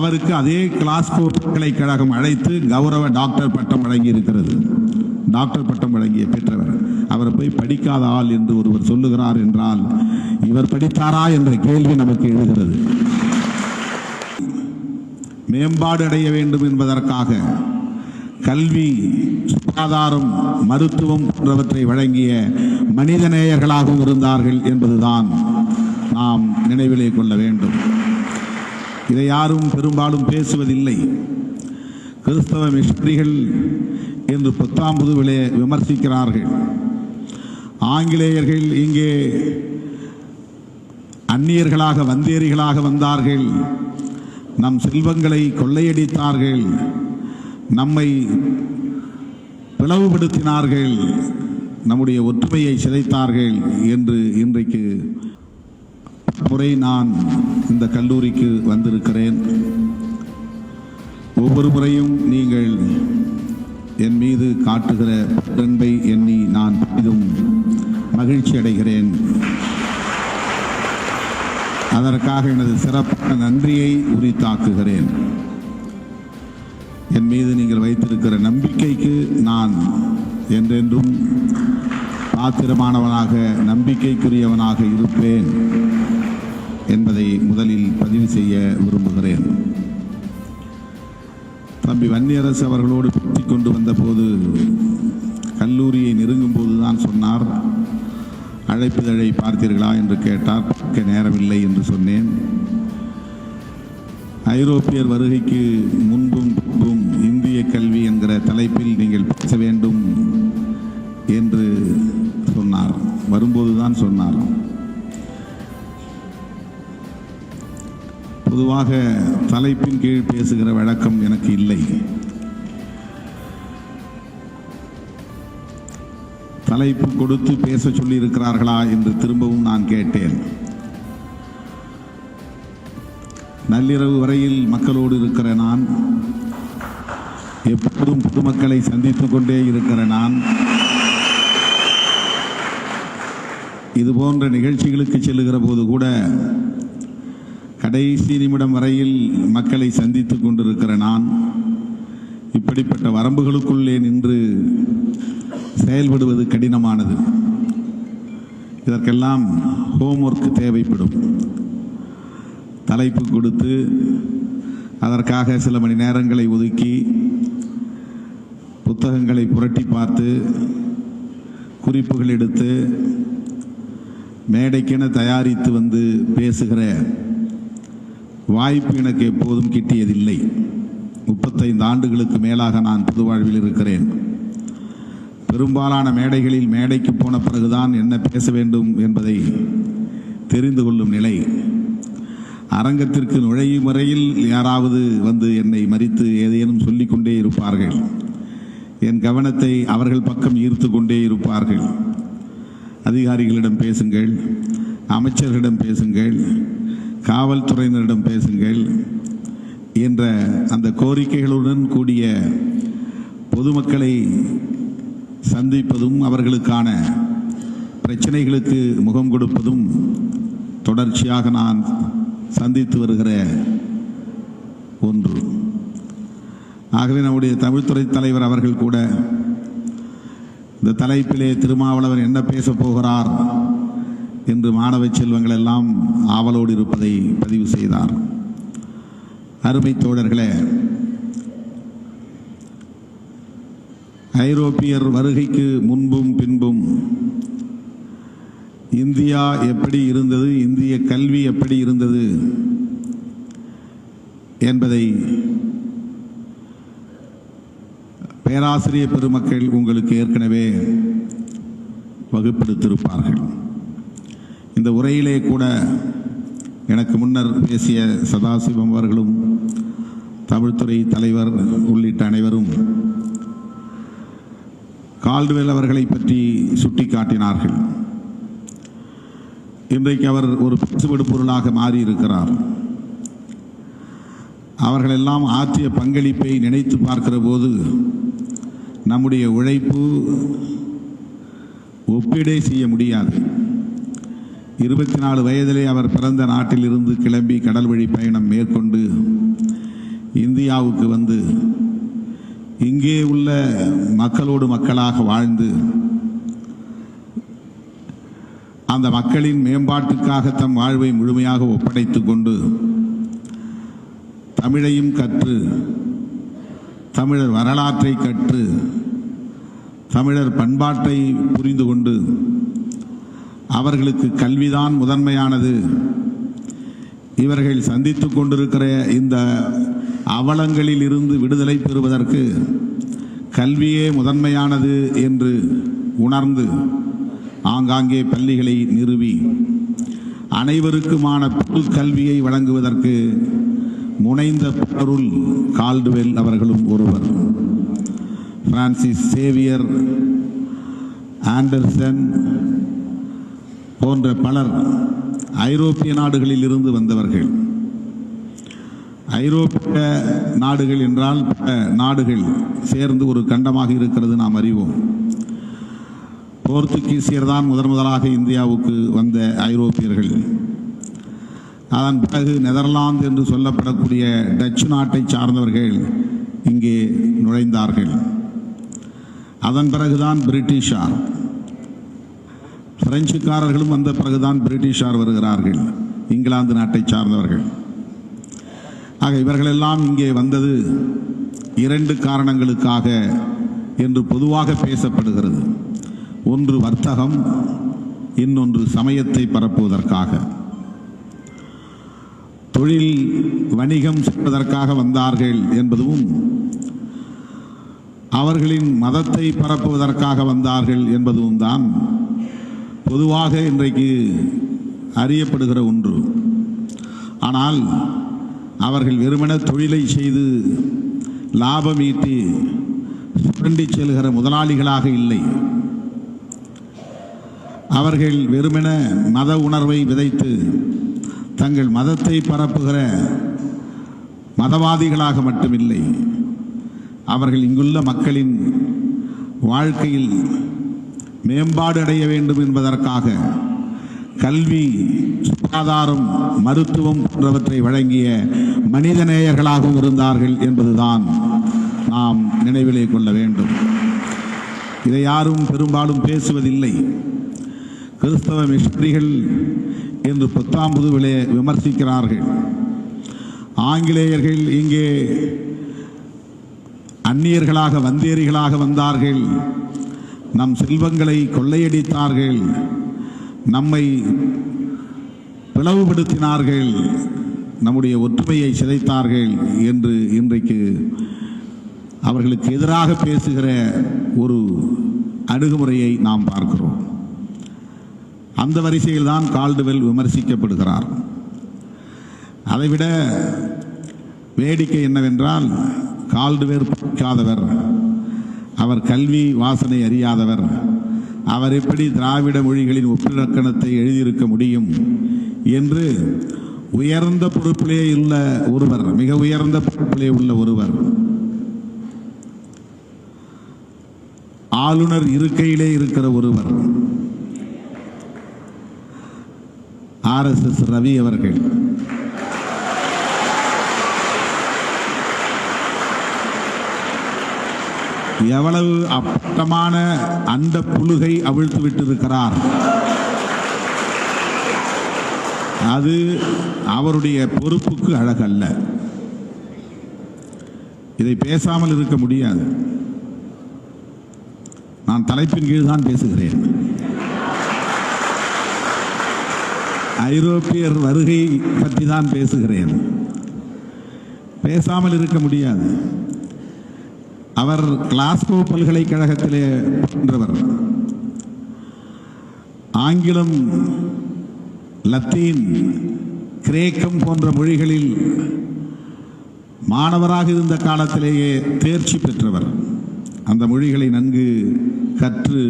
அவருக்கு அதே கிளாஸ்கோ பல்கலைக்கழகம் அழைத்து கௌரவ டாக்டர் பட்டம் வழங்கி இருக்கிறது. டாக்டர் பட்டம் வழங்கிய பெற்றவர். அவரை போய் படிக்காத ஆள் என்று ஒருவர் சொல்லுகிறார் என்றால் இவர் படித்தாரா என்ற கேள்வி நமக்கு எழுகிறது. மேம்பாடு அடைய வேண்டும் என்பதற்காக கல்வி, சுகாதாரம், மருத்துவம் போன்றவற்றை வழங்கிய மனிதநேயர்களாகவும் இருந்தார்கள் என்பதுதான் நாம் நினைவிலே கொள்ள வேண்டும். இதை யாரும் பெரும்பாலும் பேசுவதில்லை. கிறிஸ்தவ மிஷனரிகள் என்று புத்தாம்புதுவிலே விமர்சிக்கிறார்கள். ஆங்கிலேயர்கள் இங்கே அந்நியர்களாக வந்தேரிகளாக வந்தார்கள், நம் செல்வங்களை கொள்ளையடித்தார்கள், நம்மை பிளவுபடுத்தினார்கள், நம்முடைய ஒற்றுமையை சிதைத்தார்கள் என்று இன்றைக்கு முறை நான் இந்த கல்லூரிக்கு வந்திருக்கிறேன். ஒவ்வொரு முறையும் நீங்கள் என் மீது காட்டுகிற அன்பை எண்ணி நான் பெரிதும் மகிழ்ச்சி அடைகிறேன். அதற்காக எனது சிறப்பான நன்றியை உரித்தாக்குகிறேன். என் மீது நீங்கள் வைத்திருக்கிற நம்பிக்கைக்கு நான் என்றென்றும் பாத்திரமானவனாக, நம்பிக்கைக்குரியவனாக இருப்பேன் என்பதை முதலில் பதிவு செய்ய விரும்புகிறேன். தம்பி வன்னியரசு அவர்களோடு பேசி கொண்டு வந்தபோது, கல்லூரியை நெருங்கும் போதுதான் சொன்னார், அழைப்புதழை பார்த்தீர்களா என்று கேட்டார். பார்க்க நேரமில்லை என்று சொன்னேன். ஐரோப்பியர் வருகைக்கு முன்பும் பின்பும் இந்திய கல்வி என்கிற தலைப்பில் நீங்கள் பேச வேண்டும் என்று சொன்னார். வரும்போதுதான் சொன்னார். பொதுவாக தலைப்பின் கீழ் பேசுகிற வழக்கம் எனக்கு இல்லை. தலைப்பு கொடுத்து பேச சொல்லி இருக்கிறார்களா என்று திரும்பவும் நான் கேட்டேன். நள்ளிரவு வரையில் மக்களோடு இருக்கிற நான், எப்போதும் பொதுமக்களை சந்தித்துக் கொண்டே இருக்கிற நான், இது போன்ற நிகழ்ச்சிகளுக்கு செல்லுகிற போது கூட கடைசி நிமிடம் வரையில் மக்களை சந்தித்துக் கொண்டிருக்கிற நான், இப்படிப்பட்ட வரம்புகளுக்குள்ளே நின்று செயல்படுவது கடினமானது. இதற்கெல்லாம் ஹோம்ஒர்க் தேவைப்படும். தலைப்பு கொடுத்து அதற்காக சில மணி நேரங்களை ஒதுக்கி புத்தகங்களை புரட்டி பார்த்து குறிப்புகள் எடுத்து மேடைக்கென தயாரித்து வந்து பேசுகிற வாய்ப்பு எனக்கு எப்போதும் கிட்டியதில்லை. 35 ஆண்டுகளுக்கு மேலாக நான் பொது வாழ்வில் இருக்கிறேன். பெரும்பாலான மேடைகளில் மேடைக்கு போன பிறகுதான் என்ன பேச வேண்டும் என்பதை தெரிந்து கொள்ளும் நிலை. அரங்கத்திற்கு நுழையும் வரையில் யாராவது வந்து என்னை மறித்து ஏதேனும் சொல்லிக்கொண்டே இருப்பார்கள். என் கவனத்தை அவர்கள் பக்கம் ஈர்த்து கொண்டே இருப்பார்கள். அதிகாரிகளிடம் பேசுங்கள், அமைச்சர்களிடம் பேசுங்கள், காவல்துறையினரிடம் பேசுங்கள் என்ற அந்த கோரிக்கைகளுடன் கூடிய பொதுமக்களை சந்திப்பதும் அவர்களுக்கான பிரச்சனைகளுக்கு முகம் கொடுப்பதும் தொடர்ச்சியாக நான் சந்தித்து வருகிற ஒன்று. ஆகவே நம்முடைய தமிழ்துறை தலைவர் அவர்கள் கூட இந்த தலைப்பிலே திருமாவளவன் என்ன பேசப் போகிறார் என்று மாணவ செல்வங்கள் எல்லாம் ஆவலோடு இருப்பதை பதிவு செய்தார். அருமை தோழர்களே, ஐரோப்பியர் வருகைக்கு முன்பும் பின்பும் இந்தியா எப்படி இருந்தது, இந்திய கல்வி எப்படி இருந்தது என்பதை பேராசிரியர் பெருமக்கள் உங்களுக்கு ஏற்கனவே வகுப்பெடுத்திருப்பார்கள். இந்த உரையிலே கூட எனக்கு முன்னர் பேசிய சதாசிவம் அவர்களும் தமிழ்துறை தலைவர் உள்ளிட்ட அனைவரும் கால்டுவெல் அவர்களை பற்றி சுட்டிக்காட்டினார்கள். இன்றைக்கு அவர் ஒரு பேசுபடு பொருளாக மாறியிருக்கிறார். அவர்களெல்லாம் ஆற்றிய பங்களிப்பை நினைத்து பார்க்கிற போது நம்முடைய உழைப்பு ஒப்பீடே செய்ய முடியாது. 24 வயதிலே அவர் பிறந்த நாட்டில் இருந்து கிளம்பி கடல் வழி பயணம் மேற்கொண்டு இந்தியாவுக்கு வந்து இங்கே உள்ள மக்களோடு மக்களாக வாழ்ந்து அந்த மக்களின் மேம்பாட்டுக்காக தம் வாழ்வை முழுமையாக ஒப்படைத்துக் கொண்டு தமிழையும் கற்று தமிழர் வரலாற்றை கற்று தமிழர் பண்பாட்டை புரிந்து கொண்டு அவர்களுக்கு கல்விதான் முதன்மையானது, இவர்கள் சந்தித்துக் கொண்டிருக்கிற இந்த அவலங்களில் இருந்து விடுதலை பெறுவதற்கு கல்வியே முதன்மையானது என்று உணர்ந்து ஆங்காங்கே பள்ளிகளை நிறுவி அனைவருக்குமான பொது கல்வியை வழங்குவதற்கு முனைந்த பொருள் கால்டுவெல் அவர்களும் ஒருவர். பிரான்சிஸ் சேவியர், ஆண்டர்சன் போன்ற பலர் ஐரோப்பிய நாடுகளில் இருந்து வந்தவர்கள். ஐரோப்பிய நாடுகள் என்றால் பல நாடுகள் சேர்ந்து ஒரு கண்டமாக இருக்கிறது நாம் அறிவோம். போர்த்துகீசியர் தான் முதலாக இந்தியாவுக்கு வந்த ஐரோப்பியர்கள். அதன் பிறகு நெதர்லாந்து என்று சொல்லப்படக்கூடிய டச்சு நாட்டை சார்ந்தவர்கள் இங்கே நுழைந்தார்கள். அதன் பிறகுதான் பிரிட்டிஷார், பிரெஞ்சுக்காரர்களும் வந்த பிறகுதான் பிரிட்டிஷார் வருகிறார்கள், இங்கிலாந்து நாட்டை சார்ந்தவர்கள். ஆக இவர்களெல்லாம் இங்கே வந்தது இரண்டு காரணங்களுக்காக என்று பொதுவாக பேசப்படுகிறது. ஒன்று வர்த்தகம், இன்னொன்று சமயத்தை பரப்புவதற்காக. தொழில் வணிகம் செய்வதற்காக வந்தார்கள் என்பதும் அவர்களின் மதத்தை பரப்புவதற்காக வந்தார்கள் என்பதும் தான் பொதுவாக இன்றைக்கு அறியப்படுகிற ஒன்று. ஆனால் அவர்கள் வெறுமன தொழிலை செய்து லாபம் ஈட்டி சுரண்டி செல்கிற முதலாளிகளாக இல்லை. அவர்கள் வெறுமன மத உணர்வை விதைத்து தங்கள் மதத்தை பரப்புகிற மதவாதிகளாக மட்டுமில்லை, அவர்கள் இங்குள்ள மக்களின் வாழ்க்கையில் மேம்பாடு அடைய வேண்டும் என்பதற்காக கல்வி, சுகாதாரம், மருத்துவம் போன்றவற்றை வழங்கிய மனிதநேயர்களாகவும் இருந்தார்கள் என்பதுதான் நாம் நினைவிலே கொள்ள வேண்டும். இதை யாரும் பெரும்பாலும் பேசுவதில்லை. கிறிஸ்தவ மிஷனரிகள் என்று புத்தாம்புதுவிலே விமர்சிக்கிறார்கள். ஆங்கிலேயர்கள் இங்கே அந்நியர்களாக வந்தேரிகளாக வந்தார்கள், நம் செல்வங்களை கொள்ளையடித்தார்கள், நம்மை பிளவுபடுத்தினார்கள், நம்முடைய ஒற்றுமையை சிதைத்தார்கள் என்று இன்றைக்கு அவர்களுக்கு எதிராக பேசுகிற ஒரு அணுகுமுறையை நாம் பார்க்கிறோம். அந்த வரிசையில் தான் கால்டுவெல் விமர்சிக்கப்படுகிறார். அதைவிட வேடிக்கை என்னவென்றால், கால்டுவெல் படிக்காதவர், அவர் கல்வி வாசனை அறியாதவர், அவர் எப்படி திராவிட மொழிகளின் ஒப்பிலக்கணத்தை எழுதியிருக்க முடியும் என்று உயர்ந்த பொறுப்பிலே உள்ள ஒருவர், மிக உயர்ந்த பொறுப்பிலே உள்ள ஒருவர், ஆளுநர் இருக்கையிலே இருக்கிற ஒருவர், RSS ரவி அவர்கள் எவ்வளவு அப்பட்டமான அந்த புழுகை அவிழ்த்து விட்டிருக்கிறார். அது அவருடைய பொறுப்புக்கு அழகல்ல. இதை பேசாமல் இருக்க முடியாது. நான் தலைப்பின் கீழ் தான் பேசுகிறேன். ஐரோப்பியர் வருகை பற்றி தான் பேசுகிறேன். பேசாமல் இருக்க முடியாது. அவர் கிளாஸ்கோ பல்கலைக்கழகத்திலே பயின்றவர். ஆங்கிலம், லத்தீன், கிரேக்கம் போன்ற மொழிகளில் மாணவராக இருந்த காலத்திலேயே தேர்ச்சி பெற்றவர். அந்த மொழிகளை நன்கு கற்று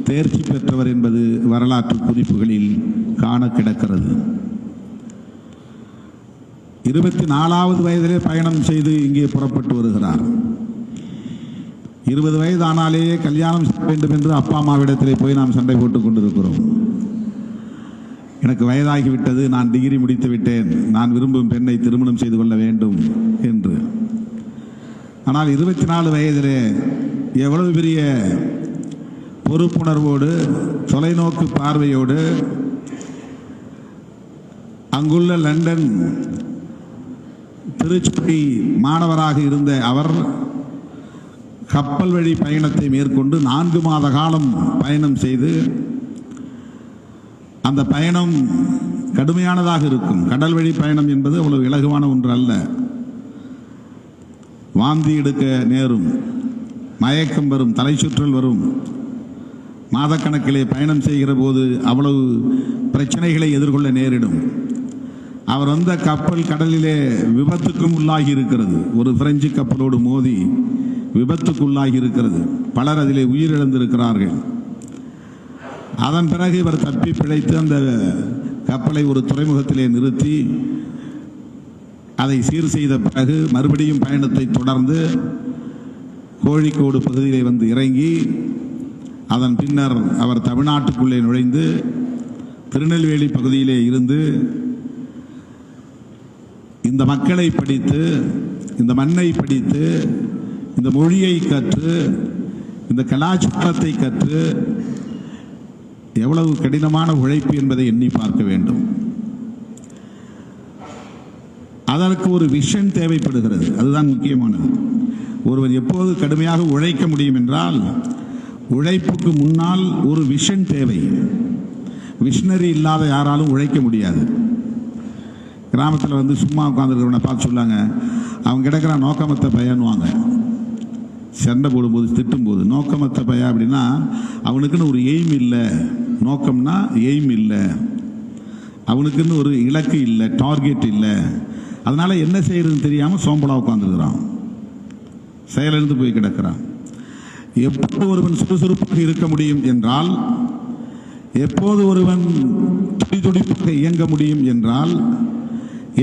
தேர்ச்சி பெற்றவர் என்பது வரலாற்று குறிப்புகளில் காண கிடக்கிறது. 24வது வயதிலே பயணம் செய்து இங்கே புறப்பட்டு வருகிறார். 20 வயது ஆனாலேயே கல்யாணம் செய்ய வேண்டும் என்று அப்பா அம்மாவிடத்திலே போய் நாம் சண்டை போட்டுக் கொண்டிருக்கிறோம். எனக்கு வயதாகிவிட்டது, நான் டிகிரி முடித்து விட்டேன், நான் விரும்பும் பெண்ணை திருமணம் செய்து கொள்ள வேண்டும் என்று. ஆனால் 24 வயதிலே எவ்வளவு பெரிய பொறுப்புணர்வோடு தொலைநோக்கு பார்வையோடு அங்குள்ள லண்டன் திருச்சி மாணவராக இருந்த அவர் கப்பல் வழி பயணத்தை மேற்கொண்டு 4 மாத காலம் பயணம் செய்து, அந்த பயணம் கடுமையானதாக இருக்கும். கடல் வழி பயணம் என்பது அவ்வளவு இலகுவான ஒன்று அல்ல. வாந்தி எடுக்க நேரும், மயக்கம் வரும், தலை சுற்றல் வரும். மாதக்கணக்கிலே பயணம் செய்கிற போது அவ்வளவு பிரச்சனைகளை எதிர்கொள்ள நேரிடும். அவர் வந்த கப்பல் கடலிலே விபத்துக்கும் உள்ளாகி இருக்கிறது. ஒரு பிரெஞ்சு கப்பலோடு மோதி விபத்துக்குள்ளாகி இருக்கிறது. பலர் அதிலே உயிரிழந்திருக்கிறார்கள். அதன் பிறகு இவர் தப்பி பிழைத்து அந்த கப்பலை ஒரு துறைமுகத்திலே நிறுத்தி அதை சீர் செய்த பிறகு மறுபடியும் பயணத்தை தொடர்ந்து கோழிக்கோடு பகுதியிலே வந்து இறங்கி, அதன் பின்னர் அவர் தமிழ்நாட்டுக்குள்ளே நுழைந்து திருநெல்வேலி பகுதியிலே இருந்து இந்த மக்களை படித்து, இந்த மண்ணை படித்து, இந்த மொழியை கற்று, இந்த கலாச்சாரத்தை கற்று எவ்வளவு கடினமான உழைப்பு என்பதை எண்ணி பார்க்க வேண்டும். அதற்கு ஒரு விஷன் தேவைப்படுகிறது. அதுதான் முக்கியமானது. ஒருவர் எப்போது கடுமையாக உழைக்க முடியும் என்றால், உழைப்புக்கு முன்னால் ஒரு விஷன் தேவை. விஷனரி இல்லாத யாராலும் உழைக்க முடியாது. கிராமத்தில் வந்து சும்மா உட்காந்துருக்கிறவனை பார்த்து சொல்லாங்க, அவங்க கிடக்கிற நோக்கமத்த பையன்வாங்க. சண்டை போடும்போது திட்டும்போது நோக்கமத்த பையன் அப்படின்னா அவனுக்குன்னு ஒரு எய்ம் இல்லை. நோக்கம்னா எய்ம் இல்லை, அவனுக்குன்னு ஒரு இலக்கு இல்லை, டார்கெட் இல்லை. அதனால என்ன செய்யறதுன்னு தெரியாமல் சோம்பலா உட்காந்துருக்கிறான், செயலிழந்து போய் கிடக்கிறான். எப்போது ஒருவன் சுறுசுறுப்பாக இருக்க முடியும் என்றால், எப்போது ஒருவன் துடிதுடிப்பாக இயங்க முடியும் என்றால்,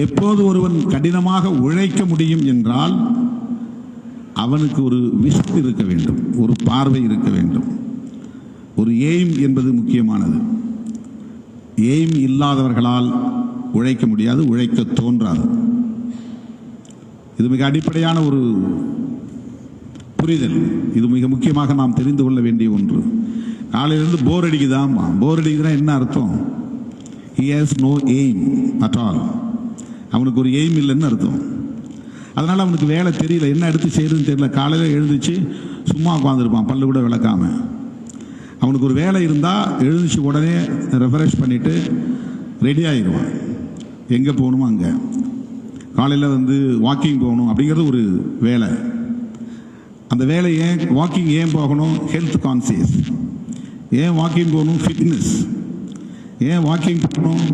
எப்போது ஒருவன் கடினமாக உழைக்க முடியும் என்றால், அவனுக்கு ஒரு விஷன் இருக்க வேண்டும், ஒரு பார்வை இருக்க வேண்டும், ஒரு எய்ம் என்பது முக்கியமானது. எய்ம் இல்லாதவர்களால் உழைக்க முடியாது, உழைக்க தோன்றாது. இது மிக அடிப்படையான ஒரு புரிதல். இது மிக முக்கியமாக நாம் தெரிந்து கொள்ள வேண்டிய ஒன்று. காலையிலிருந்து போர் அடிக்குதான். போர் அடிக்குதுன்னா என்ன அர்த்தம்? he has no aim at all. அவனுக்கு ஒரு எய்ம் இல்லைன்னு அர்த்தம். அதனால அவனுக்கு வேலை தெரியல, என்ன எடுத்து செய்யறதுன்னு தெரியல. காலையில் எழுந்துச்சு சும்மா உட்காந்துருப்பான், பல்லு கூட விளக்காம. அவனுக்கு ஒரு வேலை இருந்தால் எழுந்துச்சு உடனே ரெஃப்ரெஷ் பண்ணிட்டு ரெடி ஆகிடுவான். எங்கே போகணுமோ அங்கே. காலையில் வந்து வாக்கிங் போகணும் அப்படிங்கிறது ஒரு வேலை. அந்த வேலை ஏன் வாக்கிங் ஏன் போகணும்? Health conscious. ஏன் வாக்கிங் போகணும்? ஃபிட்னஸ். ஏன் வாக்கிங் போகணும்?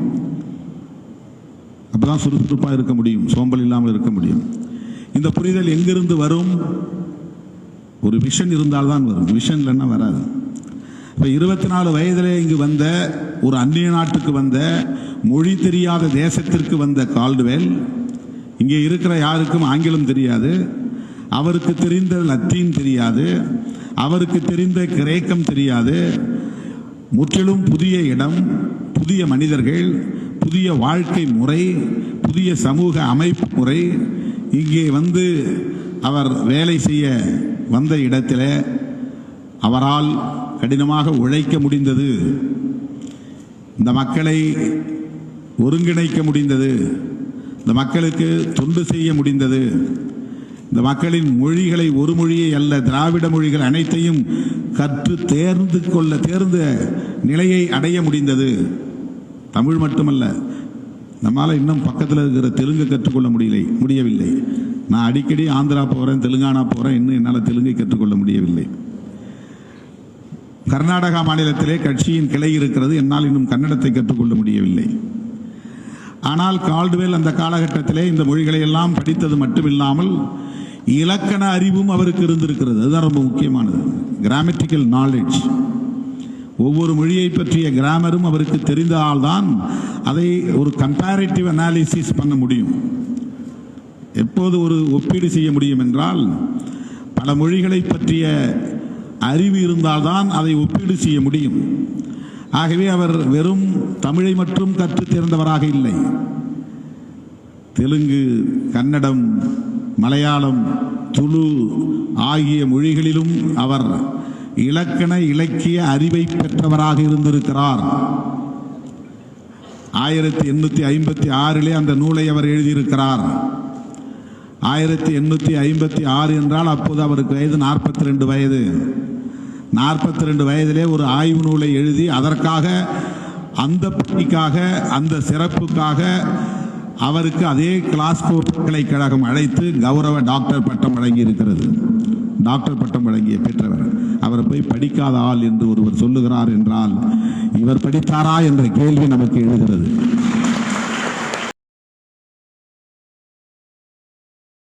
அப்பதான் சுறுசுறுப்பாக இருக்க முடியும், சோம்பல் இல்லாமல் இருக்க முடியும். இந்த புரிதல் எங்கிருந்து வரும்? ஒரு விஷன் இருந்தால்தான் வரும். விஷன் இல்லைன்னா வராது. இப்போ 24 வயதிலே இங்கு வந்த ஒரு அந்நிய நாட்டுக்கு வந்த, மொழி தெரியாத தேசத்திற்கு வந்த கால்டுவெல், இங்கே இருக்கிற யாருக்கும் ஆங்கிலம் தெரியாது, அவருக்கு தெரிந்த லத்தீன் தெரியாது, அவருக்கு தெரிந்த கிரேக்கம் தெரியாது. முற்றிலும் புதிய இடம், புதிய மனிதர்கள், புதிய வாழ்க்கை முறை, புதிய சமூக அமைப்பு முறை. இங்கே வந்து அவர் வேலை செய்ய வந்த இடத்தில் அவரால் கடினமாக உழைக்க முடிந்தது, இந்த மக்களை ஒருங்கிணைக்க முடிந்தது, இந்த மக்களுக்கு தொண்டு செய்ய முடிந்தது, இந்த மக்களின் மொழிகளை, ஒரு மொழியை அல்ல திராவிட மொழிகள் அனைத்தையும் கற்று தேர்ந்த நிலையை அடைய முடிந்தது. தமிழ் மட்டுமல்ல, நம்மால் இன்னும் பக்கத்தில் இருக்கிற தெலுங்கு கற்றுக்கொள்ள முடியவில்லை. நான் அடிக்கடி ஆந்திரா போகிறேன், தெலுங்கானா போகிறேன், இன்னும் என்னால் தெலுங்கை கற்றுக்கொள்ள முடியவில்லை. கர்நாடகா மாநிலத்திலே கட்சியின் கிளை இருக்கிறது, என்னால் இன்னும் கன்னடத்தை கற்றுக்கொள்ள முடியவில்லை. ஆனால் கால்டுவெல் அந்த காலகட்டத்திலே இந்த மொழிகளை எல்லாம் படித்தது மட்டுமில்லாமல் இலக்கண அறிவும் அவருக்கு இருந்திருக்கிறது. அதுதான் ரொம்ப முக்கியமானது. கிராமட்டிக்கல் நாலேஜ், ஒவ்வொரு மொழியை பற்றிய கிராமரும் அவருக்கு தெரிந்தால்தான் அதை ஒரு கம்பேரிட்டிவ் அனாலிசிஸ் பண்ண முடியும். எப்போது ஒரு ஒப்பீடு செய்ய முடியும் என்றால், பல மொழிகளை பற்றிய அறிவு இருந்தால்தான் அதை ஒப்பீடு செய்ய முடியும். ஆகவே அவர் வெறும் தமிழை மட்டும் கற்று தேர்ந்தவராக இல்லை. தெலுங்கு, கன்னடம், மலையாளம், துளு ஆகிய மொழிகளிலும் அவர் இலக்கண இலக்கிய அறிவை பெற்றவராக இருந்திருக்கிறார். 1856 அந்த நூலை அவர் எழுதியிருக்கிறார். 1856 என்றால் அப்போது அவருக்கு வயது 42 வயது. 42 வயதிலே ஒரு ஆய்வு நூலை எழுதி அதற்காக, அந்த பணிக்காக, அந்த சிறப்புக்காக அவருக்கு அதே கிளாஸ்கோ பல்கலைக்கழகம் அழைத்து கௌரவ டாக்டர் பட்டம் வழங்கி இருக்கிறது. டாக்டர் பட்டம் வழங்கிய பெற்றவர். அவர் போய் படிக்காத ஆள் என்று ஒருவர் சொல்லுகிறார் என்றால் இவர் படித்தாரா என்ற கேள்வி நமக்கு எழுகிறது.